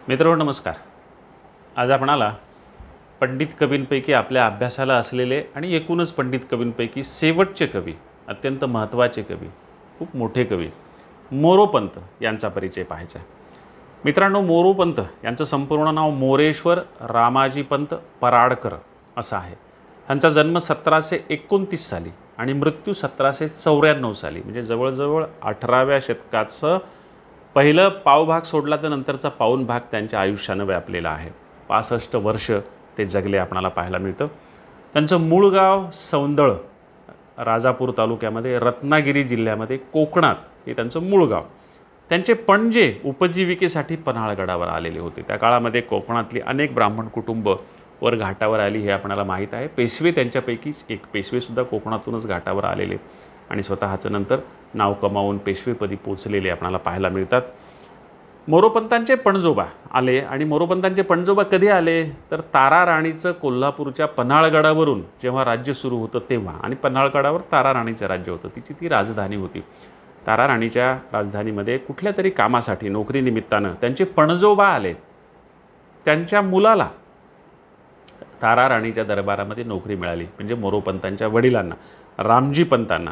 मित्रांनो नमस्कार. आज आपणाला पंडित कवींपैकी आपल्या अभ्यासाला असलेले आणि एकूणच पंडित कवींपैकी शेवटचे कवी, अत्यंत महत्त्वाचे कवी, खूप मोठे कवी मोरोपंत यांचा परिचय पाहायचा आहे. मित्रांनो, मोरोपंत यांचं संपूर्ण नाव मोरेश्वर रामाजीपंत पराडकर असं आहे. त्यांचा जन्म 1729 साली आणि मृत्यू 1794 साली, म्हणजे जवळजवळ 18व्या शतकाचं पहिलं पावभाग सोडला तर नंतरचा पाऊण भाग त्यांच्या आयुष्यानं व्यापलेला आहे. 65 वर्ष ते जगले आपणाला पाहायला मिळतं. त्यांचं मूळ गाव सौंदळ, राजापूर तालुक्यामध्ये, रत्नागिरी जिल्ह्यामध्ये, कोकणात हे त्यांचं मूळ गाव. त्यांचे पणजे उपजीविकेसाठी पन्हाळगडावर आलेले होते. त्या काळामध्ये कोकणातली अनेक ब्राह्मण कुटुंब वर घाटावर आली हे आपल्याला माहीत आहे. पेशवे त्यांच्यापैकीच एक. पेशवेसुद्धा कोकणातूनच घाटावर आलेले आणि स्वतःचं नंतर नाव कमावून पेशवेपदी पोचलेले आपल्याला पाहायला मिळतात. मोरोपंतांचे पणजोबा आले आणि मोरोपंतांचे पणजोबा कधी आले तर तारा राणीचं कोल्हापूरच्या पन्हाळगडावरून जेव्हा राज्य सुरू होतं तेव्हा, आणि पन्हाळगडावर तारा राणीचं राज्य होतं, तिची ती राजधानी होती. तारा राणीच्या राजधानीमध्ये कुठल्या तरी कामासाठी नोकरीनिमित्तानं त्यांचे पणजोबा आले. त्यांच्या मुलाला तारा राणीच्या दरबारामध्ये नोकरी मिळाली, म्हणजे मोरोपंतांच्या वडिलांना, रामजीपंतांना.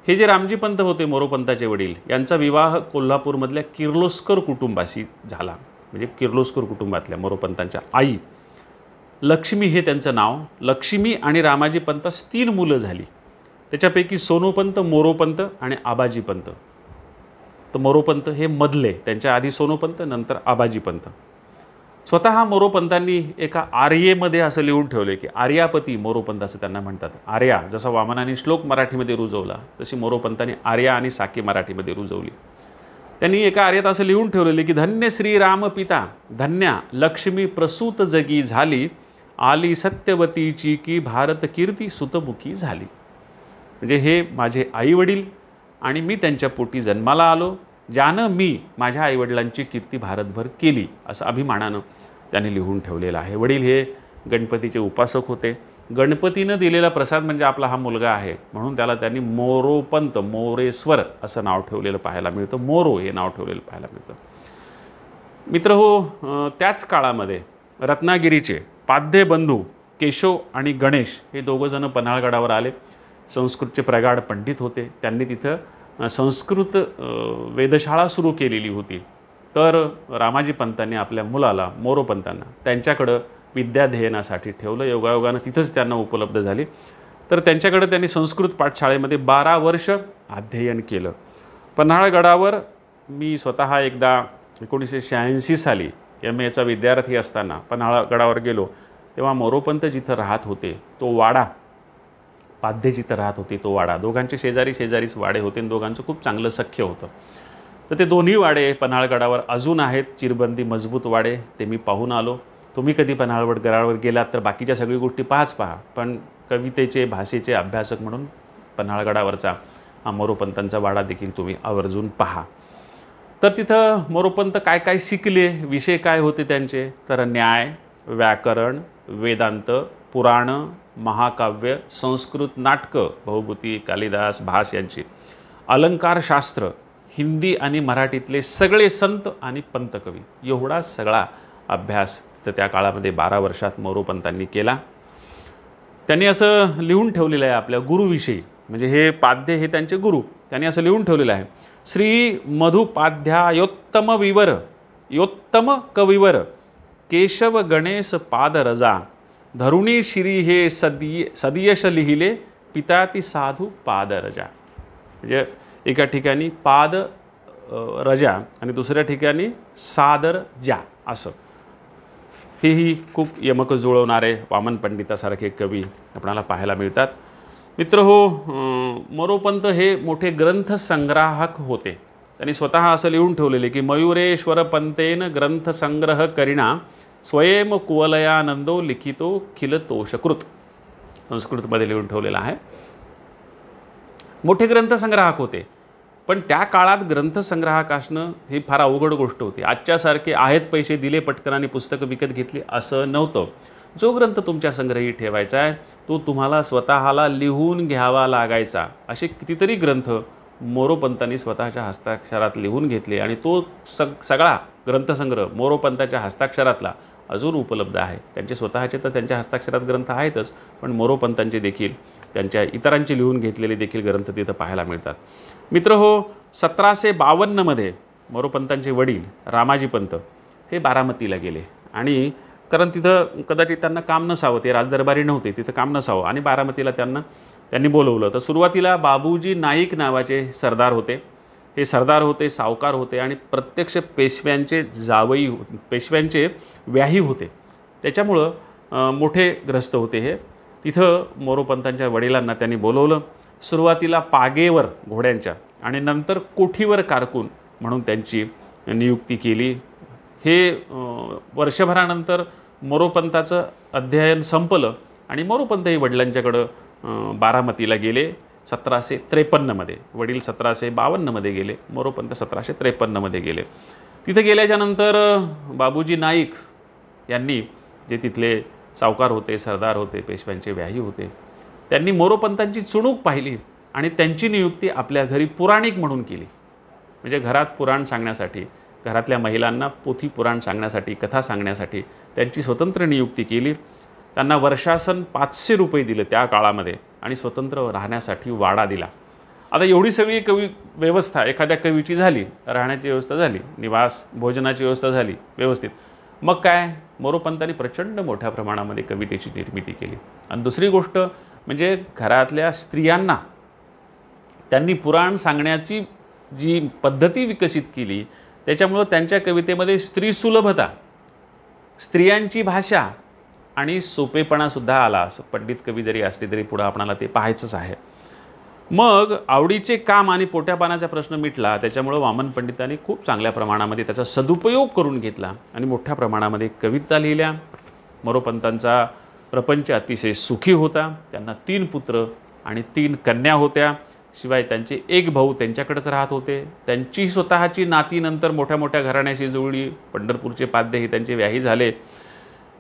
हे जे रामजीपंत होते मोरोपंताचे वडील, यांचा विवाह कोल्हापूरमधल्या किर्लोस्कर कुटुंबाशी झाला. म्हणजे किर्लोस्कर कुटुंबातल्या मोरोपंतांच्या आई लक्ष्मी हे त्यांचं नाव. लक्ष्मी आणि रामाजीपंतास 3 मुलं झाली. त्याच्यापैकी सोनूपंत, मोरोपंत आणि आबाजीपंत. तर मोरोपंत हे मधले, त्यांच्या आधी सोनूपंत, नंतर आबाजीपंत. स्वतः मोरोपंतांनी एका आर्येमध्ये असं लिहून ठेवले की आर्यापती मोरोपंत असं त्यांना म्हणतात. आर्या जसा वामनाने श्लोक मराठीमध्ये रुजवला तशी मोरोपंतांनी आर्या आणि साकी मराठीमध्ये रुजवली. त्यांनी एका आर्यात असं लिहून ठेवलेले की धन्य श्रीराम पिता, धन्या लक्ष्मी प्रसूत जगी झाली, आली सत्यवतीची की भारत कीर्ती सुतमुखी झाली. म्हणजे हे माझे आईवडील आणि मी त्यांच्या पोटी जन्माला आलो, ज्यानं मी माझ्या आईवडिलांची कीर्ती भारतभर केली असं अभिमानानं त्यांनी लिहून ठेवलेलं आहे. वडील हे गणपतीचे उपासक होते. गणपतीनं दिलेला प्रसाद म्हणजे आपला हा मुलगा आहे, म्हणून त्याला त्यांनी मोरोपंत, मोरेश्वर असं नाव ठेवलेलं पाहायला मिळतं. मोरो हे नाव ठेवलेलं पाहायला मिळतं. मित्रहो, त्याच काळामध्ये रत्नागिरीचे पाध्ये बंधू केशव आणि गणेश हे दोघंजणं पन्हाळगडावर आले. संस्कृतचे प्रगाढ पंडित होते. त्यांनी तिथं संस्कृत वेधशाळा सुरू केलेली होती. तर रामाजीपंतांनी आपल्या मुलाला मोरोपंतांना त्यांच्याकडं विद्याध्ययनासाठी ठेवलं. योगायोगानं तिथंच त्यांना उपलब्ध झाली. तर त्यांच्याकडे त्यांनी संस्कृत पाठशाळेमध्ये 12 वर्ष अध्ययन केलं. पन्हाळगडावर मी स्वतः एकदा 1986 साली MA विद्यार्थी असताना पन्हाळगडावर गेलो. तेव्हा मोरोपंत जिथं राहत होते तो वाडा, पाध्ये जिथं राहत होते तो वाडा, दोघांचे शेजारीच वाडे होते आणि दोघांचं खूप चांगलं सख्य होतं. तर ते दोन्ही वाडे पन्हाळगडावर अजून आहेत, चिरबंदी मजबूत वाडे. ते मी पाहून आलो. तुम्ही कधी पन्हाळगडावर गेलात तर बाकीच्या सगळी गोष्टी पहा, पण कवितेचे, भाषेचे अभ्यासक म्हणून पन्हाळगडावरचा हा मोरोपंतांचा वाडा देखील तुम्ही आवर्जून पहा. तर तिथं मोरोपंत काय काय शिकले, विषय काय होते त्यांचे, तर न्याय, व्याकरण, वेदांत, पुराण, महाकाव्य, संस्कृत नाटकं, बहुभूती, कालिदास, भास यांची, अलंकारशास्त्र, हिंदी आणि मराठीतले सगळे संत आणि पंतकवी, एवढा सगळा अभ्यास तर त्या काळामध्ये 12 वर्षात मोरोपंतांनी केला. त्यांनी असं लिहून ठेवलेलं आहे आपल्या गुरुविषयी, म्हणजे हे पाध्ये हे त्यांचे गुरु. त्यांनी असं लिहून ठेवलेलं आहे, श्री मधुपाध्यायोत्तम विवर, योत्तम कविवर, केशव गणेश पादरजा, धरुणी श्री हे सदियश लिहिले, पिता ती साधू पादरजा. म्हणजे एका ठिकाणी पाद रजा आणि दुसऱ्या ठिकाणी सादर जा असं. हेही खूप यमक जुळवणारे वामन पंडितासारखे कवी आपल्याला पाहायला मिळतात. मित्रहो, मोरोपंत हे मोठे ग्रंथसंग्राहक होते. त्यांनी स्वतः असं लिहून ठेवलेले की मयुरेश्वर पंतेन ग्रंथसंग्रह करिणा, स्वयं कुवलयानंदो लिखितो खिलतोषकृत. संस्कृतमध्ये लिहून ठेवलेलं आहे. मोठे ग्रंथसंग्राहक होते, पण त्या काळात ग्रंथसंग्राहक असणं ही फार अवघड गोष्ट होती. आजच्यासारखे आहेत पैसे दिले पटकन आणि पुस्तकं विकत घेतली असं नव्हतं. जो ग्रंथ तुमच्या संग्रही ठेवायचा आहे तो तुम्हाला स्वतःला लिहून घ्यावा लागायचा. असे कितीतरी ग्रंथ मोरोपंतांनी स्वतःच्या हस्ताक्षरात लिहून घेतले आणि तो सगळा ग्रंथसंग्रह मोरोपंतांच्या हस्ताक्षरातला अजून उपलब्ध आहे. त्यांचे स्वतःचे तर त्यांच्या हस्ताक्षरात ग्रंथ आहेतच, पण मोरोपंतांचे देखील त्यांच्या इतरांचे लिहून घेतलेले देखील ग्रंथ तिथं पाहायला मिळतात. मित्रहो, 1752मध्ये मोरोपंतांचे वडील रामाजीपंत हे बारामतीला गेले आणि कारण तिथं कदाचित त्यांना काम नसावं, ते राजदरबारी नव्हते, तिथं काम नसावं आणि बारामतीला त्यांनी बोलवलं. तर सुरुवातीला बाबूजी नाईक नावाचे सरदार होते. हे सरदार होते, सावकार होते आणि प्रत्यक्ष पेशव्यांचे व्याही होते. त्याच्यामुळं मोठे ग्रस्त होते हे. तिथं मोरोपंतांच्या वडिलांना त्यांनी बोलवलं. सुरुवातीला पागेवर घोड्यांच्या आणि नंतर कोठीवर कारकून म्हणून त्यांची नियुक्ती केली. हे वर्षभरानंतर मोरोपंताचं अध्ययन संपलं आणि मोरोपंतही वडिलांच्याकडं बारामतीला गेले 1753मध्ये. वडील 1752मध्ये गेले, मोरोपंत 1753मध्ये गेले. तिथे गेल्याच्यानंतर बाबूजी नाईक यांनी, जे तिथले सावकार होते, सरदार होते, पेशव्यांचे व्याही होते, त्यांनी मोरोपंतांची चुणूक पाहिली आणि त्यांची नियुक्ती आपल्या घरी पुराणिक म्हणून केली. म्हणजे घरात पुराण सांगण्यासाठी, घरातल्या महिलांना पोथी पुराण सांगण्यासाठी, कथा सांगण्यासाठी त्यांची स्वतंत्र नियुक्ती केली. त्यांना वर्षासन 500 रुपये दिले त्या काळामध्ये आणि स्वतंत्र राहण्यासाठी वाडा दिला. आता एवढी सगळी व्यवस्था एखाद्या कवीची झाली, राहण्याची व्यवस्था झाली, निवास भोजनाची व्यवस्था झाली व्यवस्थित, मग काय मोरोपंतांनी प्रचंड मोठ्या प्रमाणामध्ये कवितेची निर्मिती केली. आणि दुसरी गोष्ट म्हणजे घरातल्या स्त्रियांना त्यांनी पुराण सांगण्याची जी पद्धती विकसित केली, त्याच्यामुळं त्यांच्या कवितेमध्ये स्त्रीसुलभता, स्त्रियांची भाषा आणि सोपेपणासुद्धा आला. असं पंडित कवी जरी असले तरी पुढं आपणाला ते पाहायचंच आहे. मग आवडीचे काम आणि पोट्यापानाचा प्रश्न मिटला. त्याच्यामुळं वामन पंडितांनी खूप चांगल्या प्रमाणामध्ये त्याचा सदुपयोग करून घेतला आणि मोठ्या प्रमाणामध्ये कविता लिहिल्या. मोरोपंतांचा प्रपंच अतिशय सुखी होता. त्यांना 3 पुत्र आणि 3 कन्या होत्या. शिवाय त्यांचे एक भाऊ त्यांच्याकडेच राहत होते. त्यांची स्वतःची नाती नंतर मोठ्या मोठ्या घराण्याशी जुळली. पंढरपूरचे पाद्य हे त्यांचे व्याही झाले.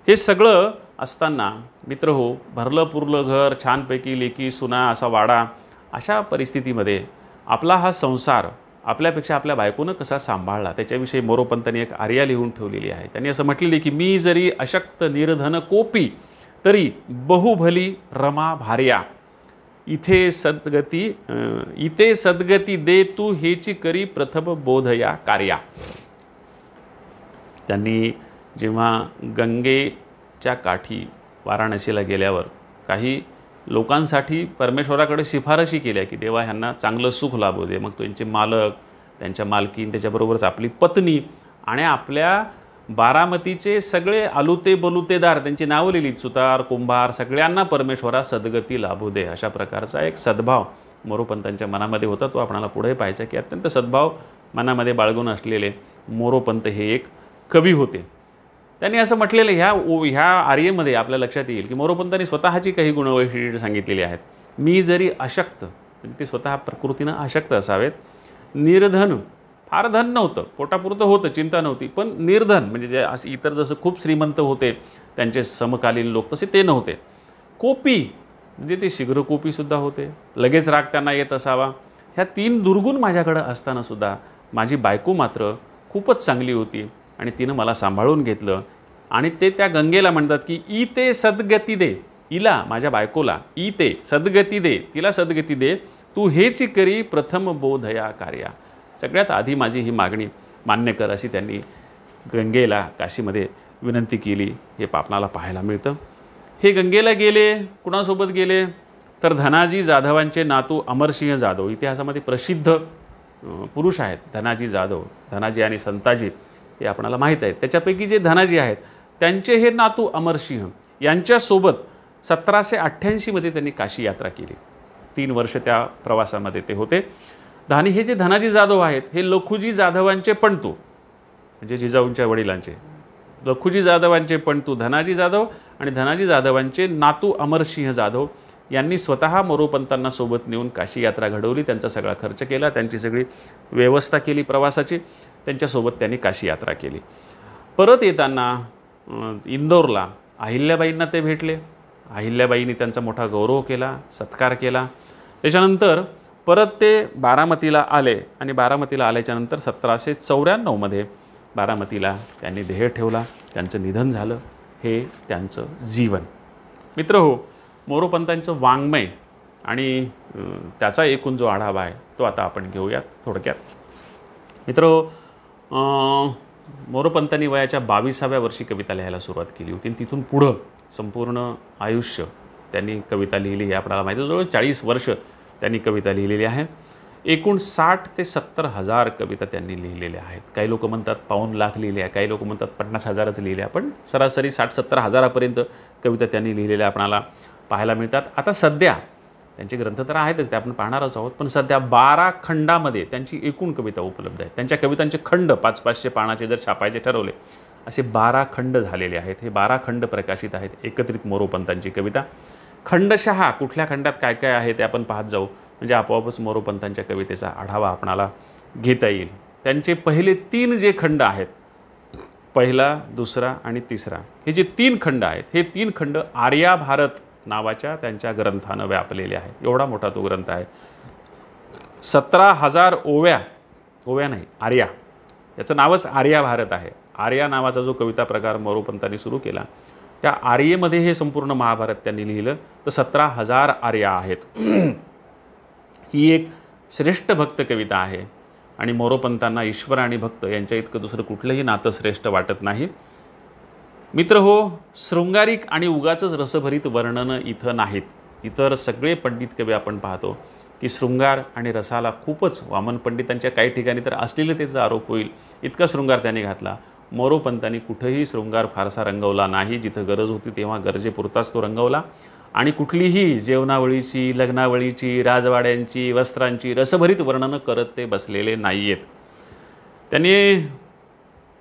हे सगळं असताना मित्रहो, भरलं पुरलं घर, छानपैकी लेकी सुना असा वाडा, अशा परिस्थितीमध्ये आपला हा संसार आपल्यापेक्षा आपल्या बायकोनं कसा सांभाळला त्याच्याविषयी मोरोपंतांनी एक आर्या लिहून ठेवलेली आहे. त्यांनी असं म्हटलेले की मी जरी अशक्त निर्धन कोपी तरी बहुभली रमा भार्या, इथे सद्गती दे तू हेची करी प्रथम बोधया कार्या. त्यांनी जेव्हा गंगेच्या काठी वाराणसीला गेल्यावर काही लोकांसाठी परमेश्वराकडे शिफारशी केल्या की देवा ह्यांना चांगलं सुख लाभू दे. मग त्यांचे मालक, त्यांच्या मालकीन, त्याच्याबरोबरच आपली पत्नी आणि आपल्या बारामतीचे सगळे आलुते बलुतेदार, त्यांची नावं लिहिलीत, सुतार, कुंभार, सगळ्यांना परमेश्वरा सद्गती लाभू दे. अशा प्रकारचा एक सद्भाव मोरोपंतांच्या मनामध्ये होता. तो आपणाला पुढे पाहायचा की अत्यंत सद्भाव मनामध्ये बाळगून असलेले मोरोपंत हे एक कवी होते. त्यांनी असं म्हटलेलं ह्या आर्येमध्ये आपल्या लक्षात येईल की मोरोपंतांनी स्वतःची काही गुणवैशिष्ट्ये सांगितलेली आहेत. मी जरी अशक्त, म्हणजे ते स्वतः प्रकृतीनं अशक्त असावेत, निर्धन, फार धन नव्हतं, पोटापुरतं होतं, चिंता नव्हती, पण निर्धन म्हणजे जे असे इतर जसं खूप श्रीमंत होते त्यांचे समकालीन लोक, तसे ते नव्हते. कोपी म्हणजे ते शीघ्रकोपीसुद्धा होते, लगेच राग त्यांना येत असावा. ह्या 3 दुर्गुण माझ्याकडं असतानासुद्धा माझी बायको मात्र खूपच चांगली होती आणि तिनं मला सांभाळून घेतलं. आणि ते त्या गंगेला म्हणतात की इते सद्गती दे, इला माझ्या बायकोला इते सद्गती दे, तिला सद्गती दे, तू हेची करी प्रथम बोधया कार्या. सगळ्यात आधी माझी ही मागणी मान्य कर, अशी त्यांनी गंगेला काशीमध्ये विनंती केली. हे आपणाला पाहायला मिळतं. हे गंगेला गेले, कुणासोबत गेले तर धनाजी जाधवांचे नातू अमरसिंह जाधव, इतिहासामध्ये प्रसिद्ध पुरुष आहेत धनाजी जाधव. धनाजी आणि संताजी हे आपणाला माहीत आहेत. त्याच्यापैकी जे धनाजी आहेत त्यांचे हे नातू अमरसिंह यांच्यासोबत 1788मध्ये त्यांनी काशी यात्रा केली. 3 वर्ष त्या प्रवासामध्ये ते होते. हे जे धनाजी जाधव आहेत हे लखुजी जाधवांचे पणतू, म्हणजे जिजाऊंच्या वडिलांचे, लखुजी जाधवांचे पणतू धनाजी जाधव आणि धनाजी जाधवांचे नातू अमरसिंह जाधव यांनी स्वतः मोरोपंतांना सोबत नेऊन काशी यात्रा घडवली. त्यांचा सगळा खर्च केला, त्यांची सगळी व्यवस्था केली प्रवासाची. त्यांच्यासोबत त्यांनी काशी यात्रा केली. परत येताना इंदोरला अहिल्याबाईंना ते भेटले. अहिल्याबाईंनी त्यांचा मोठा गौरव केला, सत्कार केला. त्याच्यानंतर परत ते बारामतीला आले आणि बारामतीला आल्याच्यानंतर 1794मध्ये बारामतीला त्यांनी ध्येय ठेवला, त्यांचं निधन झालं, हे त्यांचं जीवन. मित्र हो, मोरोपंतांचं वाङ्मय आणि त्याचा एकूण जो आढावा आहे तो आता आपण घेऊयात थोडक्यात. मित्र हो, मोरोपंतांनी वयाच्या 22व्या वर्षी कविता लिहायला सुरुवात केली होती आणि तिथून पुढं संपूर्ण आयुष्य त्यांनी कविता लिहिली. हे आपल्याला माहिती आहे, जवळ 40 वर्ष त्यांनी कविता लिहिलेली आहे. एकूण 60 ते 70 हजार कविता त्यांनी लिहिलेल्या आहेत. काही लोक म्हणतात 5 लाख लिहिल्या, काही लोक म्हणतात 50,000च लिहिल्या, पण सरासरी 60-70 हजारापर्यंत कविता त्यांनी लिहिलेल्या आपणाला पाहायला मिळतात. आता सध्या त्यांचे ग्रंथ तर आहेतच, ते आपण पाहणारच आहोत, पण सध्या 12 खंडामध्ये त्यांची एकूण कविता उपलब्ध आहे. त्यांच्या कवितांचे खंड 500-500 पानाचे जर छापायचे ठरवले, असे 12 खंड झालेले आहेत. हे 12 खंड प्रकाशित आहेत, एकत्रित मोरोपंतांची कविता. खंडशः कुठल्या खंडात काय काय आहे ते आपण पाहत जाऊ, म्हणजे आपोआपच मोरोपंतांच्या कवितेचा आढावा आपणाला घेता येईल. त्यांचे पहिले 3 जे खंड आहेत, पहिला, दुसरा आणि तिसरा, हे जे 3 खंड आहेत, हे 3 खंड आर्याभारत नावाच्या त्यांच्या ग्रंथानं व्यापलेले आहेत. एवढा मोठा तो ग्रंथ आहे. 17,000 ओव्या नाही, आर्या, याचं नावच आर्याभारत आहे. आर्या नावाचा जो कविता प्रकार मोरोपंतांनी सुरू केला, त्या आर्येमध्ये हे संपूर्ण महाभारत त्यांनी लिहिलं. तर 17,000 आर्या आहेत. ही एक श्रेष्ठ भक्त कविता आहे आणि मोरोपंतांना ईश्वर आणि भक्त यांच्या इतकं दुसरं कुठलंही नातं श्रेष्ठ वाटत नाही. मित्र हो, शृंगारिक आणि उगाचच रसभरीत वर्णनं इथं नाहीत. इतर सगळे पंडित कवी आपण पाहतो की शृंगार आणि रसाला खूपच, वामन पंडितांच्या काही ठिकाणी तर अश्लीलतेचा आरोप होईल इतका शृंगार त्यांनी घातला. मोरोपंतांनी कुठेही शृंगार फारसा रंगवला नाही. जिथं गरज होती तेव्हा गरजेपुरताच तो रंगवला आणि कुठलीही जेवणावळीची, लग्नावळीची, राजवाड्यांची, वस्त्रांची रसभरीत वर्णनं करत ते बसलेले नाही आहेत. त्यांनी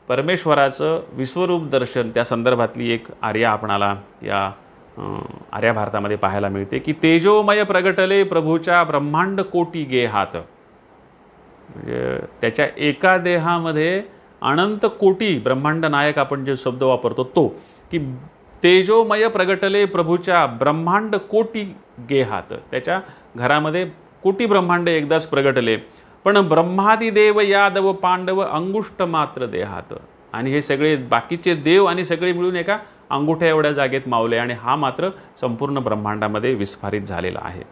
परमेश्वराचं विश्वरूप दर्शन त्या संदर्भातली एक आर्या आपणाला या आर्या भारतामध्ये पाहायला मिळते की तेजोमय प्रगटले प्रभूच्या ब्रह्मांड कोटी गे हात. म्हणजे त्याच्या एका देहामध्ये अनंत कोटी, ब्रह्मांड नायक आपण जे शब्द वापरतो तो, की तेजोमय प्रगटले प्रभूच्या ब्रह्मांड कोटी गे हात. त्याच्या घरामध्ये कोटी ब्रह्मांड एकदाच प्रगटले, पण ब्रह्मादी देव यादव पांडव अंगुष्ट मात्र देहात. आणि हे सगळे बाकीचे देव आणि सगळे मिळून एका अंगुठ्या एवढ्या जागेत मावले आणि हा मात्र संपूर्ण ब्रह्मांडामध्ये विस्फारित झालेला आहे.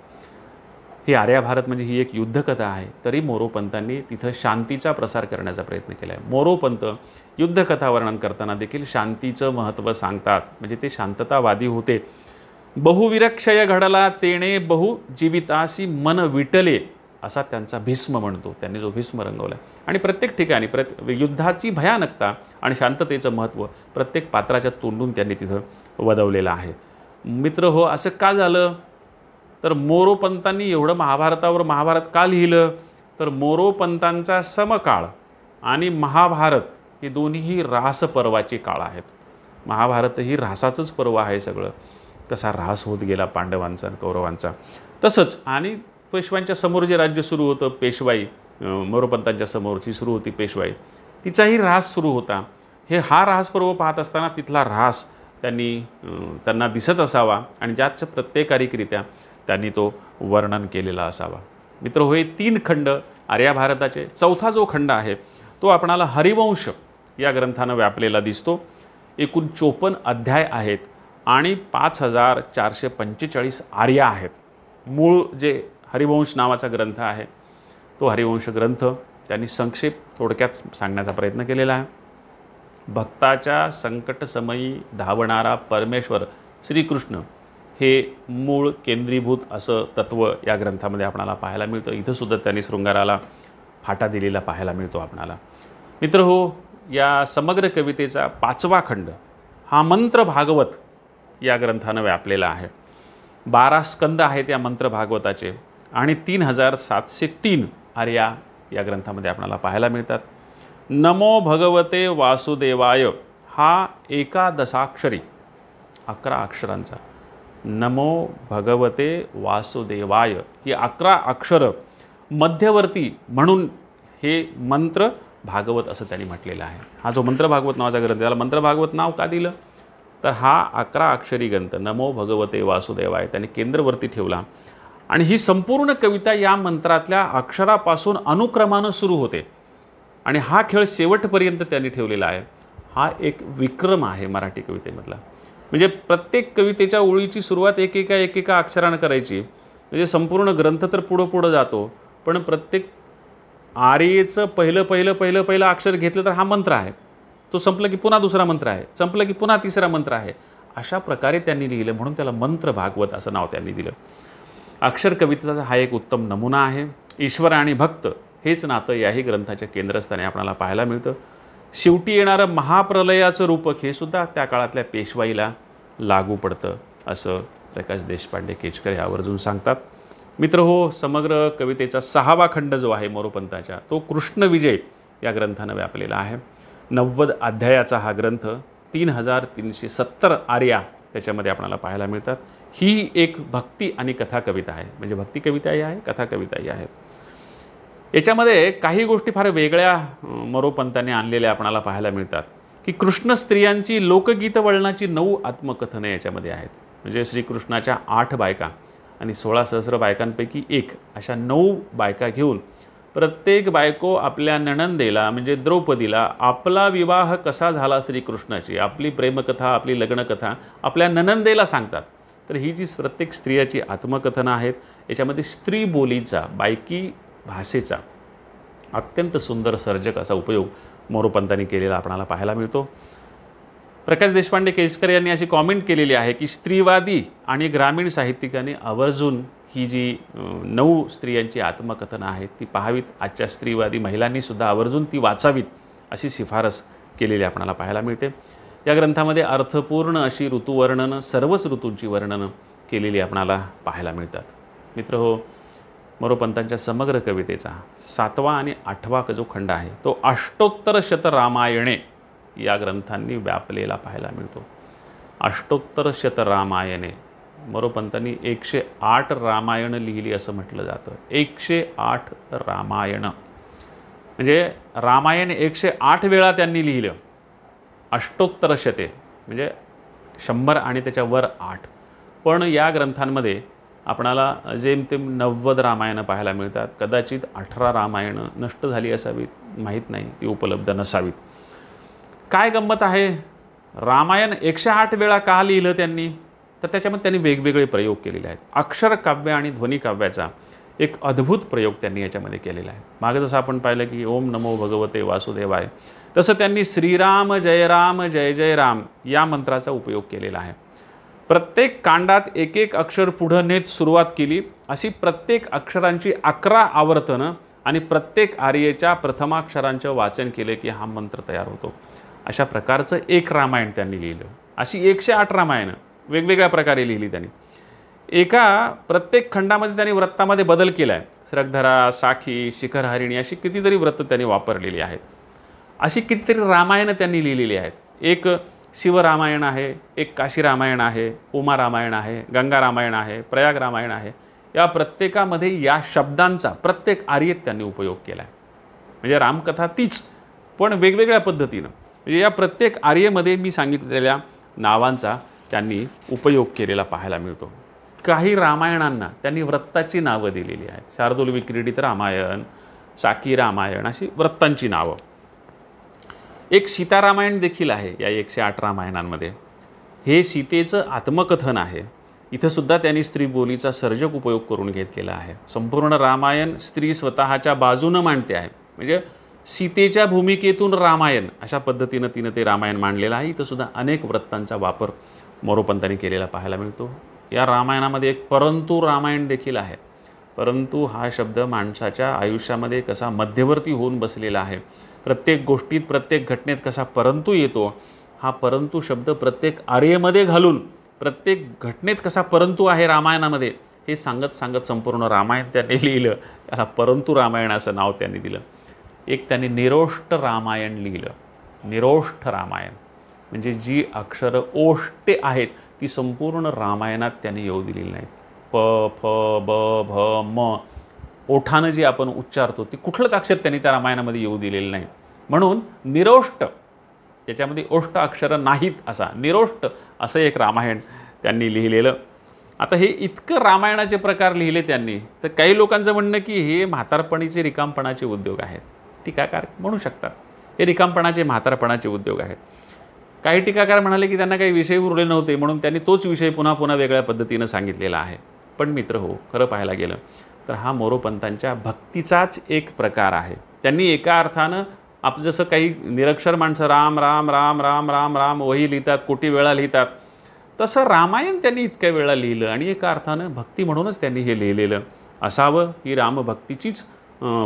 ही आर्याभारत म्हणजे ही एक युद्धकथा आहे. तरी मोरोपंतांनी तिथं शांतीचा प्रसार करण्याचा प्रयत्न केला आहे. मोरोपंत युद्धकथा वर्णन करताना देखील शांतीचं महत्त्व सांगतात, म्हणजे ते शांततावादी होते. बहुविरक्षय घडला तेणे बहु जीवितासी मन विटले, असा त्यांचा भीष्म म्हणतो. त्यांनी जो भीष्म रंगवला आणि प्रत्येक ठिकाणी युद्धाची भयानकता आणि शांततेचं महत्त्व प्रत्येक पात्राच्या तोंडून त्यांनी तिथं वदवलेलं आहे. मित्र हो, असं का झालं तर मोरोपंतांनी एवढं महाभारत का लिहिलं तर मोरोपंतांचा समकाळ आणि महाभारत हे दोन्हीही रासपर्वाचे काळ आहेत. महाभारत ही रासाचंच पर्व आहे सगळं. कसा रास होत गेला पांडवांचा आणि कौरवांचा. तसंच आणि पेशव्यांच्या समोर जे राज्य सुरू होतं, पेशवाई, मोरोपंतांच्या समोरची सुरू होती पेशवाई, तिचाही ऱ्हास सुरू होता. हा ऱ्हास पर्व पाहत असताना तिथला ऱ्हास त्यांना दिसत असावा आणि ज्याच्या प्रत्येकारिकरित्या त्यांनी तो वर्णन केलेला असावा. मित्र होय, 3 खंड आर्याभारताचे. चौथा जो खंड आहे तो आपणाला हरिवंश या ग्रंथानं व्यापलेला दिसतो. एकूण 54 अध्याय आहेत आणि 5445 आर्या आहेत. मूळ जे हरिवंश नावाचा ग्रंथ आहे तो हरिवंश ग्रंथ त्यांनी संक्षेप थोडक्यात सांगण्याचा प्रयत्न केलेला आहे. भक्ताच्या संकटसमयी धावणारा परमेश्वर श्रीकृष्ण हे मूळ केंद्रीभूत असं तत्त्व या ग्रंथामध्ये आपणाला पाहायला मिळतं. इथंसुद्धा त्यांनी शृंगाराला फाटा दिलेला पाहायला मिळतो आपणाला. मित्र हो, या समग्र कवितेचा 5वा खंड हा मंत्र भागवत या ग्रंथानं व्यापलेला आहे. 12 स्कंद आहेत या मंत्र भागवताचे आणि 3703 आर्या या ग्रंथामध्ये आपल्याला पाहायला मिळतात. नमो भगवते वासुदेवाय हा एकादशाक्षरी, 11 अक्षरांचा नमो भगवते वासुदेवाय ही 11 अक्षरं मध्यवर्ती म्हणून हे मंत्र भागवत असं त्यांनी म्हटलेलं आहे. हा जो मंत्र भागवत नावाचा ग्रंथ, त्याला मंत्र भागवत नाव का दिलं तर हा 11 अक्षरी ग्रंथ नमो भगवते वासुदेवाय त्यांनी केंद्रवर्ती ठेवला आणि ही संपूर्ण कविता या मंत्रातल्या अक्षरापासून अनुक्रमानं सुरू होते. आणि हा खेळ शेवटपर्यंत त्यांनी ठेवलेला आहे. हा एक विक्रम आहे मराठी कवितेमधला. म्हणजे प्रत्येक कवितेच्या ओळीची सुरुवात एकेका अक्षरानं करायची. म्हणजे संपूर्ण ग्रंथ तर पुढं जातो, पण प्रत्येक आर्येचं पहिलं अक्षर घेतलं तर हा मंत्र आहे. तो संपलं की पुन्हा दुसरा मंत्र आहे, संपलं की पुन्हा तिसरा मंत्र आहे. अशा प्रकारे त्यांनी लिहिलं, म्हणून त्याला मंत्र भागवत असं नाव त्यांनी दिलं. अक्षर कवितेचा हा एक उत्तम नमुना आहे. ईश्वर आणि भक्त हेच नातं याही ग्रंथाच्या केंद्रस्थानी आपल्याला पाहायला मिळतं. शेवटी येणारं महाप्रलयाचं रूपक हे सुद्धा त्या काळातल्या पेशवाईला लागू पडतं असं प्रकाश देशपांडे केचकर यावरून सांगतात. मित्र हो, समग्र कवितेचा 6वा खंड जो आहे मोरोपंताच्या, तो कृष्ण विजय या ग्रंथानं व्यापलेला आहे. 90 अध्यायाचा हा ग्रंथ, 3370 आर्या त्याच्यामध्ये आपल्याला पाहायला मिळतात. ही एक भक्ती आणि कथा कविता आहे. म्हणजे भक्ती कविताही आहे, कथा कविताही आहेत. याच्यामध्ये काही गोष्टी फार वेगळ्या मोरोपंतांनी आणलेल्या आपल्याला पाहायला मिळतात, की कृष्ण स्त्रियांची लोकगीत वळणाची 9 आत्मकथनं याच्यामध्ये आहेत. म्हणजे श्रीकृष्णाच्या 8 बायका आणि 16 सहस्र बायकांपैकी एक अशा 9 बायका घेऊन प्रत्येक बायको आपल्या नणंदेला म्हणजे द्रौपदीला आपला विवाह कसा झाला श्रीकृष्णाची, आपली प्रेमकथा, आपली लग्नकथा आपल्या नणंदेला सांगतात. तर ही जी प्रत्येक स्त्रियाची आत्मकथनं आहेत, याच्यामध्ये स्त्री बोलीचा, बायकी भाषेचा अत्यंत सुंदर सर्जक असा उपयोग मोरोपंतांनी केलेला आपल्याला पाहायला मिळतो. प्रकाश देशपांडे केचकर यांनी अशी कॉमेंट केलेली आहे की स्त्रीवादी आणि ग्रामीण साहित्यिकांनी आवर्जून ही जी 9 स्त्रियांची आत्मकथनं आहेत ती पाहावीत. आजच्या स्त्रीवादी महिलांनी सुद्धा आवर्जून ती वाचावीत अशी शिफारस केलेली आपल्याला पाहायला मिळते. या ग्रंथामध्ये अर्थपूर्ण अशी ऋतुवर्णनं, सर्वच ऋतूंची वर्णनं केलेली आपल्याला पाहायला मिळतात. मित्र हो, मोरोपंतांच्या समग्र कवितेचा 7वा आणि 8वा जो खंड आहे तो अष्टोत्तर शतरामायणे या ग्रंथांनी व्यापलेला पाहायला मिळतो. अष्टोत्तर शतरामायणे, मोरोपंतांनी 108 रामायणं लिहिली असं म्हटलं जातं. 108 रामायणं म्हणजे रामायण 108 वेळा त्यांनी लिहिलं. अष्टोत्तर शते म्हणजे 100 आणि त्याच्यावर 8. पण या ग्रंथांमध्ये आपणाला जेमतेम 90 रामायणं पाहायला मिळतात. कदाचित 18 रामायणं नष्ट झाली असावीत, माहीत नाही, ती उपलब्ध नसावीत. काय गंमत आहे, रामायण 108 वेळा का लिहिलं त्यांनी, तर त्याच्यामध्ये त्यांनी वेगवेगळे प्रयोग केलेले आहेत. अक्षर काव्य आणि ध्वनी काव्याचा एक अद्भुत प्रयोग त्यांनी याच्यामध्ये केलेला आहे. मागे जसं आपण पाहिलं की ओम नमो भगवते वासुदेवाय, तसं त्यांनी श्रीराम जय राम जय जय राम या मंत्राचा उपयोग केलेला आहे. प्रत्येक कांडात एक अक्षर पुढं नेत सुरुवात केली. अशी प्रत्येक अक्षरांची 11 आवर्तनं आणि प्रत्येक आर्येच्या प्रथमाक्षरांचं वाचन केले की हा मंत्र तयार होतो. अशा प्रकारचं एक रामायण त्यांनी लिहिलं. अशी 108 रामायणं वेगवेगळ्या प्रकारे लिहिली त्यांनी. प्रत्येक खंडामध्ये त्यांनी व्रतामध्ये बदल केला आहे. श्रगधरा, साखी, शिखरहारिणी अशी कितीतरी व्रत त्यांनी वापरलेली आहेत. अशी कितीतरी रामायणं त्यांनी लिहिलेली आहेत. एक शिवरामायण आहे, एक काशी रामायण आहे, उमा रामायण आहे, गंगा रामायण आहे, प्रयाग रामायण आहे. या प्रत्येकामध्ये या शब्दांचा प्रत्येक आर्येत त्यांनी उपयोग केला आहे. म्हणजे रामकथा तीच, पण वेगवेगळ्या पद्धतीनं. म्हणजे या प्रत्येक आर्येमध्ये मी सांगितलेल्या नावांचा त्यांनी उपयोग केलेला पाहायला मिळतो. काही रामायणांना त्यांनी व्रताची नावं दिलेली आहेत. शार्दूल विक्रीडित रामायण, साकी रामायण अशी व्रतांची नावं. एक सीतारामायण देखील आहे या 108 रामायणांमध्ये. हे सीतेचं आत्मकथन आहे. इथं सुद्धा त्यांनी स्त्री बोलीचा सर्जक उपयोग करून घेतलेला आहे. संपूर्ण रामायण स्त्री स्वतःच्या बाजूनं मांडते आहे. म्हणजे सीतेच्या भूमिकेतून रामायण अशा पद्धतीनं तिनं ते रामायण मांडलेलं आहे. इथं सुद्धा अनेक व्रतांचा वापर मोरोपंतांनी केलेला पाहायला मिळतो. या रामायणामध्ये एक परंतु रामायण देखील आहे. परंतु हा शब्द माणसाच्या आयुष्यामध्ये कसा मध्यवर्ती होऊन बसलेला आहे. प्रत्येक गोष्टीत, प्रत्येक घटनेत कसा परंतु येतो, हा परंतु शब्द प्रत्येक आर्येमध्ये घालून प्रत्येक घटनेत कसा परंतु आहे रामायणामध्ये हे सांगत संपूर्ण रामायण त्यांनी लिहिलं. त्याला परंतु रामायण असं नाव त्यांनी दिलं. एक त्यांनी निरोष्ट रामायण लिहिलं. निरोष्ट रामायण म्हणजे जी अक्षरं ओष्टे आहेत ती संपूर्ण रामायणात त्यांनी येऊ दिलेली नाहीत. प, फ, ब, भ, म ओठानं जी आपण उच्चारतो ती कुठलंच अक्षर त्यांनी त्या रामायणामध्ये येऊ दिलेलं नाही. म्हणून निरोष्ट, याच्यामध्ये ओष्ट अक्षरं नाहीत असा निरोष्ट असं एक रामायण त्यांनी लिहिलेलं. आता हे इतकं रामायणाचे प्रकार लिहिले त्यांनी, तर काही लोकांचं म्हणणं की हे म्हातारपणीचे रिकामपणाचे उद्योग आहेत. टीकाकार म्हणू शकतात. हे रिकामपणाचे म्हातारपणाचे उद्योग आहेत. काही टीकाकार म्हणाले की त्यांना काही विषय उरले नव्हते म्हणून त्यांनी तोच विषय पुन्हा पुन्हा वेगळ्या पद्धतीनं सांगितलेला आहे. पण मित्र हो, खरं पाहायला गेलं तर हा मोरोपंतांच्या भक्तीचाच एक प्रकार आहे. त्यांनी एका अर्थानं जसं काही निरक्षर माणसं राम राम राम राम राम राम वही लिहितात, कोटी वेळा लिहितात, तसं रामायण त्यांनी इतक्या वेळा लिहिलं आणि एका अर्थानं भक्ती म्हणूनच त्यांनी हे लिहिलेलं असावं. ही रामभक्तीचीच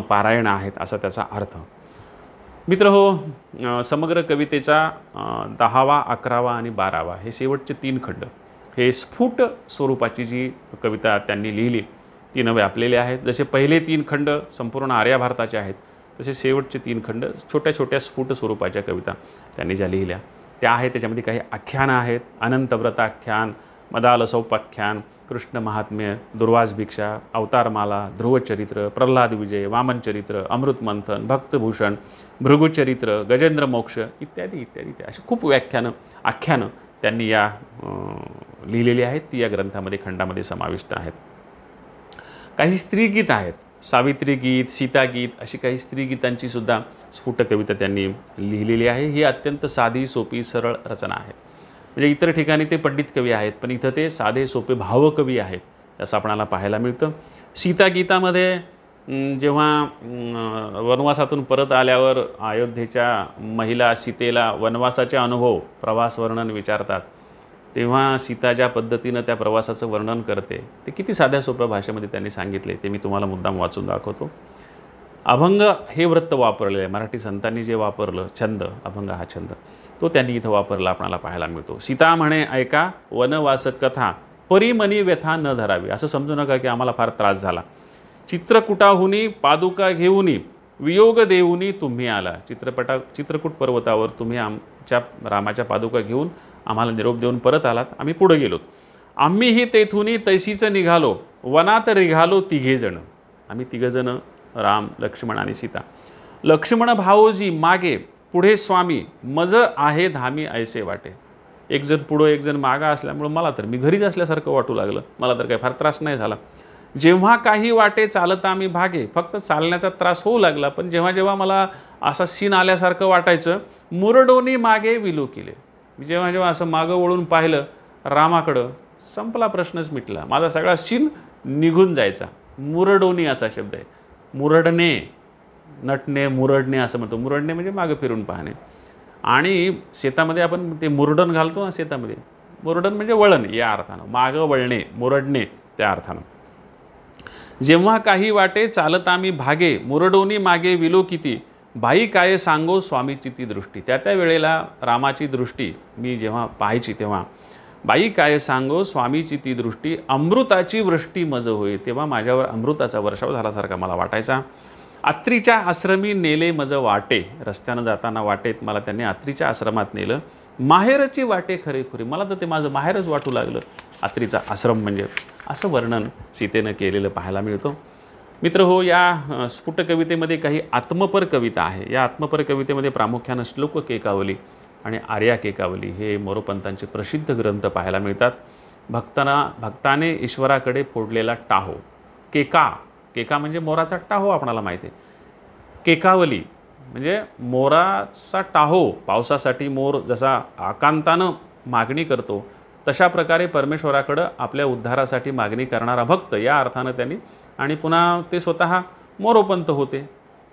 पारायण आहेत असा त्याचा अर्थ. मित्र हो, समग्र कवितेचा 10वा, 11वा आणि 12वा हे शेवटचे 3 खंड हे स्फुट स्वरूपाची जी कविता त्यांनी लिहिली तीनं व्यापलेले आहेत. जसे पहिले 3 खंड संपूर्ण आर्या भारताचे आहेत, तसे शेवटचे 3 खंड छोट्या छोट्या स्फुट स्वरूपाच्या कविता त्यांनी ज्या लिहिल्या त्या आहेत. त्याच्यामध्ये काही आख्यानं आहेत. अनंतव्रताख्यान, मदालसौपाख्यान, कृष्ण महात्म्य, दुर्वास भिक्षा, अवतारमाला, ध्रुवचरित्र, प्रल्हाद विजय, वामनचरित्र, अमृतमंथन, भक्तभूषण, भृगुचरित्र, गजेंद्र मोक्ष इत्यादी इत्यादी अशी खूप आख्यानं त्यांनी या लिहिलेली आहेत. ती या ग्रंथामध्ये खंडामध्ये समाविष्ट आहेत. काही स्त्रीगीत आहेत. सावित्री गीत, सीतागीत अशी काही स्त्रीगीतांची सुद्धा स्फुट कविता त्यांनी लिहिलेली आहे. ही अत्यंत साधी सोपी सरळ रचना आहे. म्हणजे इतर ठिकाणी ते पंडित कवी आहेत, पण इथं ते साधे सोपे भावकवी आहेत असं आपणाला पाहायला मिळतं. सीतागीतामध्ये जेव्हा वनवासातून परत आल्यावर अयोध्येच्या महिला सीतेला वनवासाचे अनुभव, प्रवास वर्णन विचारतात, तेव्हा सीता ज्या पद्धतीनं त्या प्रवासाचं वर्णन करते ते किती साध्या सोप्या भाषेमध्ये त्यांनी सांगितले ते मी तुम्हाला मुद्दाम वाचून दाखवतो. अभंग हे वृत्त वापरलेलं आहे. मराठी संतांनी जे वापरलं छंद, अभंग हा छंद, तो त्यांनी इथं वापरला आपणाला पाहायला मिळतो. सीता म्हणे ऐका वनवास कथा, परिमनी व्यथा न धरावी. असं समजू नका की आम्हाला फार त्रास झाला. चित्रकूटाहुनी पादुका घेऊनी, वियोग देऊनी तुम्ही आला. चित्रकूट पर्वतावर तुम्ही आमच्या रामाच्या पादुका घेऊन आम्हाला निरोप देऊन परत आलात. आम्ही पुढे गेलोत. आम्हीही तेथुनी तैसीचं निघालो, वनात निघालो तिघेजण. आम्ही तिघजणं, राम, लक्ष्मण आणि सीता. लक्ष्मण भावोजी मागे, पुढे स्वामी, मज आहे धामी ऐसे वाटे. एक जण पुढं एक जण मागा असल्यामुळं मला तर मी घरीच असल्यासारखं वाटू लागलं. मला तर काही फार त्रास नाही झाला. जेव्हा काही वाटे चालता मी भागे, फक्त चालण्याचा त्रास होऊ लागला, पण जेव्हा जेव्हा मला असा सीन आल्यासारखं वाटायचं, मुरडोनी मागे विलोकिले. मी जेव्हा जेव्हा असं मागं वळून पाहिलं रामाकडं, संपला, प्रश्नच मिटला. माझा सगळा सीन निघून जायचा. मुरडोनी असा शब्द आहे. मुरडणे, नटणे, मुरडणे असं म्हणतो. मुरडणे म्हणजे मागं फिरून पाहणे. आणि शेतामध्ये आपण ते मुरडण घालतो ना शेतामध्ये, मुरडण म्हणजे वळण या अर्थानं, मागं वळणे, मुरडणे त्या अर्थानं. जेव्हा काही वाटे चालता मी भागे, मुरडोनी मागे विलोकिती, बाई काय सांगो स्वामीची ती दृष्टी. त्या वेळेला रामाची दृष्टी मी जेव्हा पाहायची तेव्हा बाई काय सांगो स्वामीची ती दृष्टी, अमृताची वृष्टी मज होई. तेव्हा माझ्यावर अमृताचा वर्षाव झाल्यासारखा मला वाटायचा. अत्रीच्या आश्रमी नेले मज वाटे. रस्त्यानं जाताना वाटेत मला त्यांनी अत्रीच्या आश्रमात नेलं. माहेरची वाटे खरेखुरी. मला तर ते माझं माहेरच वाटू लागलं. अत्रीचा आश्रम म्हणजे असं वर्णन सीतेनं केलेलं पाहायला मिळतं. मित्र हो, या स्फुट कवितेमध्ये काही आत्मपर कविता आहे. या आत्मपर कवितेमध्ये प्रामुख्यानं श्लोक केकावली आणि आर्या केकावली हे मोरोपंतांचे प्रसिद्ध ग्रंथ पाहायला मिळतात. भक्ताने ईश्वराकडे फोडलेला टाहो. केका म्हणजे मोराचा टाहो आपणाला माहिती आहे. केकावली म्हणजे मोराचा टाहो. पावसासाठी मोर जसा आकांतानं मागणी करतो तशा प्रकारे परमेश्वराकडं आपल्या उद्धारासाठी मागणी करणारा भक्त या अर्थानं त्यांनी, आणि पुन्हा ते स्वतः मोरोपंत होते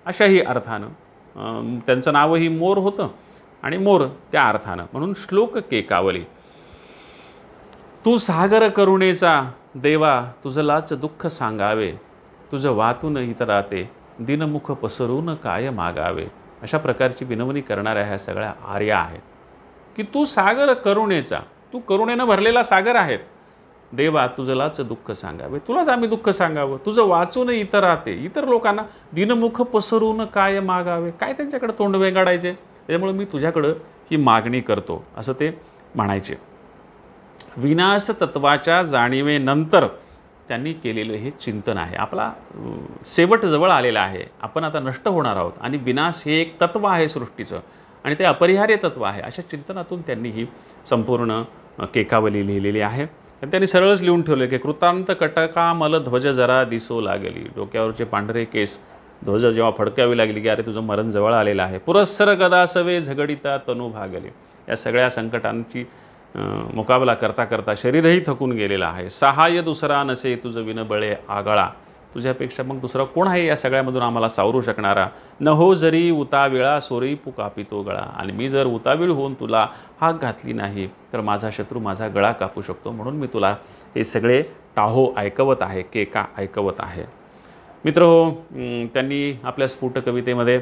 अशाही अर्थानं त्यांचं नावही मोर होतं आणि मोर त्या अर्थानं, म्हणून श्लोक केकावली. तू सागर करुणेचा देवा, तुझं लाच दुःख सांगावे, तुझं वातून इतराते, दिनमुख पसरून काय मागावे. अशा प्रकारची विनवणी करणाऱ्या ह्या सगळ्या आर्या आहेत की तू सागर करुणेचा, तू करुणेनं भरलेला सागर आहेत. देवा तुझलाच दुःख सांगावे, तुलाच आम्ही दुःख सांगावं. तुझं वाचून इतराते, इतर लोकांना दिनमुख पसरून काय मागावे. काय त्यांच्याकडे तोंड वेंगाडायचे, त्यामुळे मी तुझ्याकडं ही मागणी करतो असं ते म्हणायचे. विनाश तत्वाच्या जाणीवेनंतर त्यांनी केलेलं हे चिंतन आहे. आपला शेवट जवळ आलेला आहे. आपण आता नष्ट होणार आहोत आणि विनाश हे एक तत्व आहे सृष्टीचं आणि ते अपरिहार्य तत्व आहे. अशा चिंतनातून त्यांनी ही संपूर्ण केकावली लिहिलेली आहे. त्यांनी सरळच लिहून ठेवले की कृतांत कटका मल ध्वज जरा दिसो लागली. डोक्यावरचे पांढरे केस ध्वज जेव्हा फडकावी लागली की अरे तुझं मरण जवळ आलेलं आहे. पुरस्सर गदा सवे झगडिता तनु भागले. या सगळ्या संकटांची मुकाबला करता करता शरीरही थकून गेलेलं आहे. सहाय्य दुसरा नसे तुझं विनबळे आगळा. तुझ्यापेक्षा मग दुसरा कोण आहे या सगळ्यामधून आम्हाला सावरू शकणारा. न हो जरी उताविळा सोरी पुकापितो गळा. आणि मी जर उतावीळ होऊन तुला हाक घातली नाही तर माझा शत्रू माझा गळा कापू शकतो. म्हणून मी तुला हे सगळे टाहो ऐकवत आहे, केका ऐकवत आहे. मित्रहो, त्यांनी आपल्या स्फुट कवितेमध्ये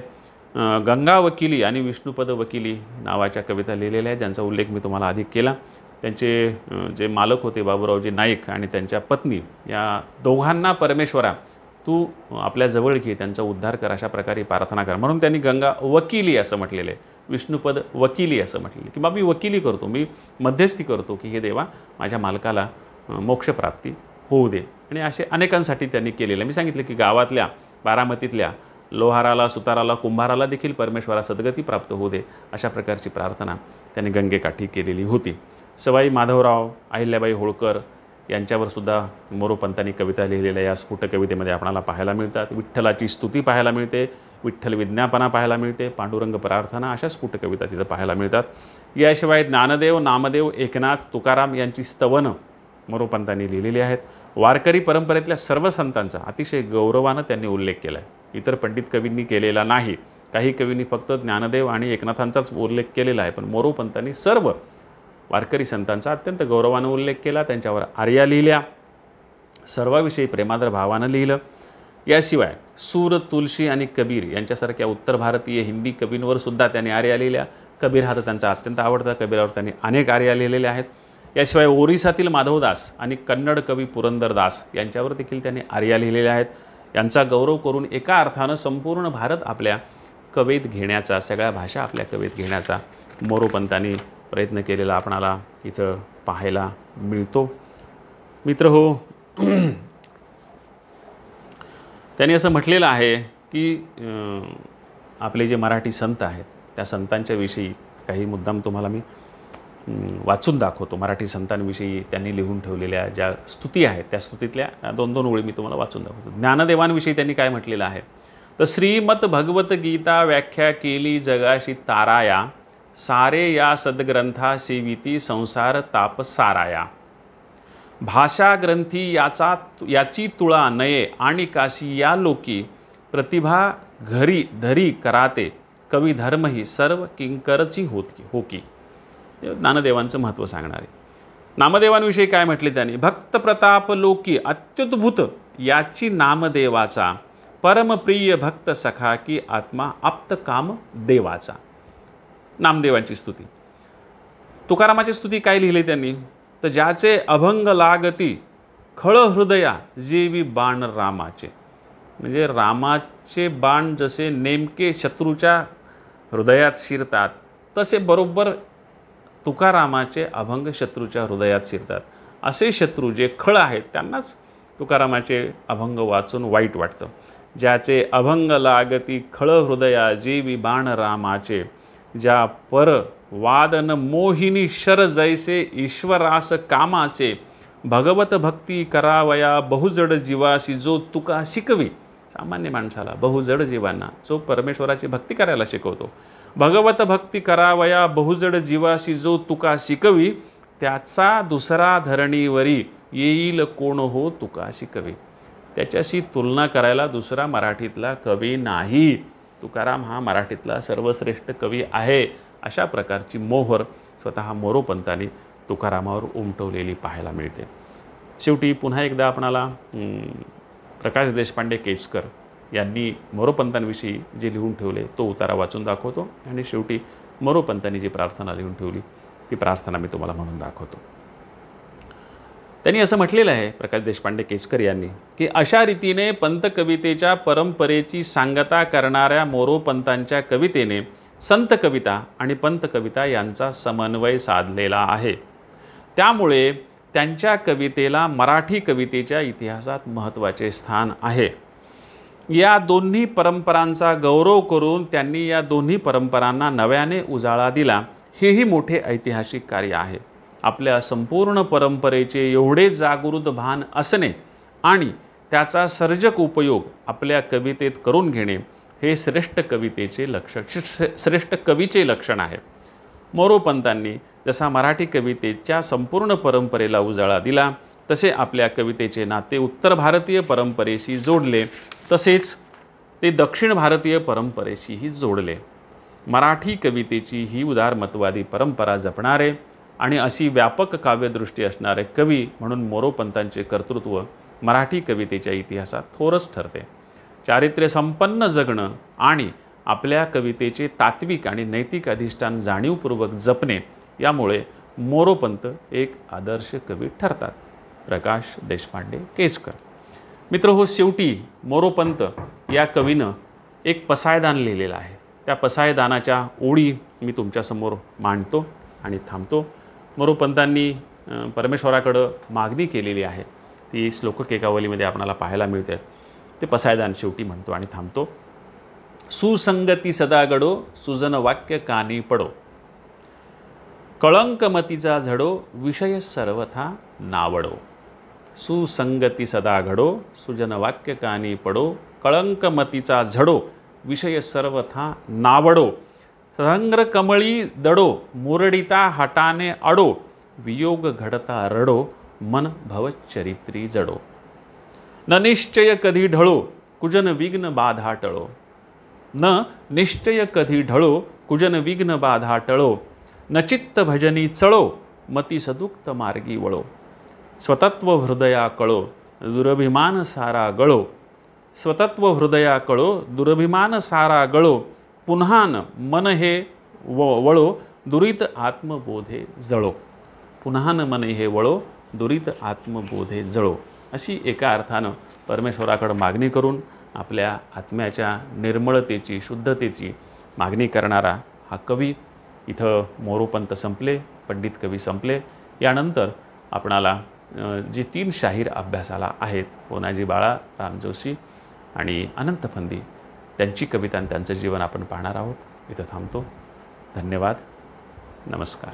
गंगा वकिली आणि विष्णुपद वकिली नावाच्या कविता लिहिलेल्या आहेत, ज्यांचा उल्लेख मी तुम्हाला आधी केला. त्यांचे जे मालक होते बाबूरावजी नाईक आणि त्यांच्या पत्नी, या दोघांना परमेश्वरा तू आपल्या जवळ घे, त्यांचा उद्धार कर, अशा प्रकारे प्रार्थना कर. म्हणून त्यांनी गंगा वकिली असं म्हटलेलं आहे, विष्णुपद वकिली असं म्हटलेलं की बाबा मी वकिली करतो, मी मध्यस्थी करतो की हे देवा माझ्या मालकाला मोक्षप्राप्ती होऊ दे. आणि असे अनेकांसाठी त्यांनी केलेलं. मी सांगितलं की गावातल्या बारामतीतल्या लोहाराला, सुताराला, कुंभाराला देखील परमेश्वरा सद्गती प्राप्त होऊ दे, अशा प्रकारची प्रार्थना त्यांनी गंगेकाठी केलेली होती. सवाई माधवराव, अहिल्याबाई होळकर यांच्यावर सुद्धा मोरोपंतांनी कविता लिहिलेल्या या स्फुट कवितेमध्ये आपणाला पाहायला मिळतात. विठ्ठलाची स्तुती पाहायला मिळते, विठ्ठल विज्ञापना पाहायला मिळते, पांडुरंग प्रार्थना, अशा स्फुट कविता तिथं पाहायला मिळतात. याशिवाय ज्ञानदेव, नामदेव, एकनाथ, तुकाराम यांची स्तवनं मोरोपंतांनी लिहिलेली आहेत. वारकरी परंपरेतल्या सर्व संतांचा अतिशय गौरवानं त्यांनी उल्लेख केला आहे, इतर पंडित कवींनी केलेला नाही. काही कवींनी फक्त ज्ञानदेव आणि एकनाथांचाच उल्लेख केलेला आहे, पण मोरोपंतांनी सर्व वारकरी संतांचा अत्यंत गौरवानं उल्लेख केला. त्यांच्यावर आर्या लिहिल्या, सर्वाविषयी प्रेमादर भावानं लिहिलं. याशिवाय सूर, तुलसी आणि कबीर यांच्यासारख्या उत्तर भारतीय हिंदी कवींवर सुद्धा त्यांनी आर्या लिहिल्या. कबीर हा तर त्यांचा अत्यंत आवडता, कबीरावर त्यांनी अनेक आर्या लिहिलेल्या आहेत. याशिवाय ओरिसातील माधवदास आणि कन्नड कवी पुरंदरदास यांच्यावर देखील त्यांनी आर्या लिहिलेल्या आहेत. यांचा गौरव करून एका अर्थानं संपूर्ण भारत आपल्या कवेत घेण्याचा, सगळ्या भाषा आपल्या कवेत घेण्याचा मोरोपंतांनी प्रयत्न केलेला आपणाला इथं पाहायला मिळतो. मित्र हो, त्यांनी असं म्हटलेलं आहे की आपले जे मराठी संत आहेत त्या संतांच्या विषयी काही मुद्दाम तुम्हाला मी वाचून दाखवतो. मराठी संतांविषयी त्यांनी लिहून ठेवलेल्या ज्या स्तुती आहेत त्या स्तुतीतल्या 2-2 ओळी मी तुम्हाला वाचून दाखवतो. ज्ञानदेवांविषयी त्यांनी काय म्हटलेलं आहे तर श्रीमत भगवत गीता व्याख्या केली जगाशी ताराया, सारे या सद्ग्रंथा सेविती संसार ताप साराया. भाषा ग्रंथी याची तुळा नये आणि काशी या लोकी, प्रतिभा घरी धरी कराते कवी धर्म ही सर्व किंकरची होकी. ज्ञानदेवांचं महत्त्व सांगणारे. नामदेवांविषयी काय म्हटले त्यांनी, भक्त प्रताप लोकी अत्युद्भूत याची नामदेवाचा, परमप्रिय भक्त सखा की आत्मा आप्त काम देवाचा. नामदेवांची स्तुती. तुकारामाची स्तुती काय लिहिली त्यांनी तर ज्याचे अभंग लागती खळ हृदया जेवी बाण रामाचे. म्हणजे रामाचे बाण जसे नेमके शत्रूच्या हृदयात शिरतात तसे बरोबर तुकारामाचे अभंग शत्रूच्या हृदयात शिरतात. असे शत्रू जे खळ आहेत त्यांनाच तुकारामाचे अभंग वाचून वाईट वाटतं. ज्याचे अभंग लागती खळ हृदया जेवी बाण रामाचे, ज्या पर वादन मोहिनी शर जैसे ईश्वरास कामाचे, भगवत भक्ती करावया बहुजड जीवासी जो तुका शिकवी. सामान्य माणसाला, बहुजड जीवांना जो परमेश्वराची भक्ती करायला शिकवतो. भगवत भक्ती करावया बहुजड जीवाशी जो तुका शिकवी, त्याचा दुसरा धरणीवरी येईल कोण हो तुका शिकवी. त्याच्याशी तुलना करायला दुसरा मराठीतला कवी नाही. तुकाराम हा मराठीतला सर्वश्रेष्ठ कवी आहे. अशा प्रकारची मोहर स्वतः मोरोपंतांनी तुकारामावर उमटवलेली पाहायला मिळते. शेवटी पुन्हा एकदा आपणाला प्रकाश देशपांडे केसकर यांनी मोरोपंतांविषयी जे लिहून ठेवले तो उतारा वाचून दाखवतो आणि शेवटी मोरोपंतांनी जी प्रार्थना लिहून ठेवली ती प्रार्थना मी तुम्हाला म्हणून दाखवतो. त्यांनी असं म्हटलेलं आहे प्रकाश देशपांडे केसकर यांनी की अशा रीतीने पंत कवितेच्या परंपरेची सांगता करणाऱ्या मोरोपंतांच्या कवितेने संत कविता आणि पंत कविता यांचा समन्वय साधलेला आहे. त्यामुळे त्यांच्या कवितेला मराठी कवितेच्या इतिहासात महत्त्वाचे स्थान आहे. या दोन्ही परंपरांचा गौरव करून त्यांनी या दोन्ही परंपरांना नव्याने उजाळा दिला, हेही मोठे ऐतिहासिक कार्य आहे. आपल्या संपूर्ण परंपरेचे एवढे जागृत भान असणे आणि त्याचा सर्जक उपयोग आपल्या कवितेत करून घेणे हे श्रेष्ठ कवितेचे श्रेष्ठ कवीचे लक्षण आहे. मोरोपंतांनी जसा मराठी कवितेच्या संपूर्ण परंपरेला उजाळा दिला, तसे आपल्या कवितेचे नाते उत्तर भारतीय परंपरेशी जोडले, तसेच ते दक्षिण भारतीय परंपरेशीही जोडले. मराठी कवितेची ही उदारमतवादी परंपरा जपणारे आणि अशी व्यापक काव्यदृष्टी असणारे कवी म्हणून मोरोपंतांचे कर्तृत्व मराठी कवितेच्या इतिहासात थोरच ठरते. चारित्र्य संपन्न जगणं आणि आपल्या कवितेचे तात्विक आणि नैतिक अधिष्ठान जाणीवपूर्वक जपणे यामुळे मोरोपंत एक आदर्श कवी ठरतात. प्रकाश देशपांडे केजकर. मित्रहो, शेवटी मोरोपंत या कवीनं एक पसायदान लिहिलेलं आहे. त्या पसायदानाच्या ओळी मी तुमच्यासमोर मांडतो आणि थांबतो. मोरोपंतांनी परमेश्वराकडं मागणी केलेली आहे, ती श्लोक एकावलीमध्ये आपल्याला पाहायला मिळते. ते पसायदान शेवटी म्हणतो आणि थांबतो. सुसंगती सदा घडो, सुजन वाक्य कानी पडो, कळंकमतीचा झडो, विषय सर्वथा नावडो. सुसंगती सदा घडो, सुजन वाक्य कानी पडो, कळंकमतीचा झडो, विषय सर्वथा नावडो. संग्र कमळी दडो, मुरडिता हटाने अडो, वियोग घडता रडो, मन भवचरित्री जडो. न निश्चय कधी ढळो, कुजन विघ्न बाधा टळो. न निश्चय कधी ढळो, कुजन विघ्न बाधा टळो. न चित्त भजनी चळो, मती सदुक्त मार्गी वळो. स्वतत्व हृदया कळो, दुरभिमान सारा गळो. स्वतत्व हृदया कळो, दुरभिमान सारा गळो. पुन्हान मन हे वळो, दुरित आत्मबोधे जळो. पुन्हान मन हे वळो, दुरित आत्मबोधे जळो. अशी एका अर्थानं परमेश्वराकडं मागणी करून आपल्या आत्म्याच्या निर्मळतेची, शुद्धतेची मागणी करणारा हा कवी. इथं मोरोपंत संपले, पंडित कवी संपले. यानंतर आपणाला जे 3 शाहीर अभ्यासाला आहेत, होनाजी बाळा, राम जोशी आणि अनंत फंदी, त्यांची कविता आणि त्यांचं जीवन आपण पाहणार आहोत. इथं थांबतो. धन्यवाद. नमस्कार.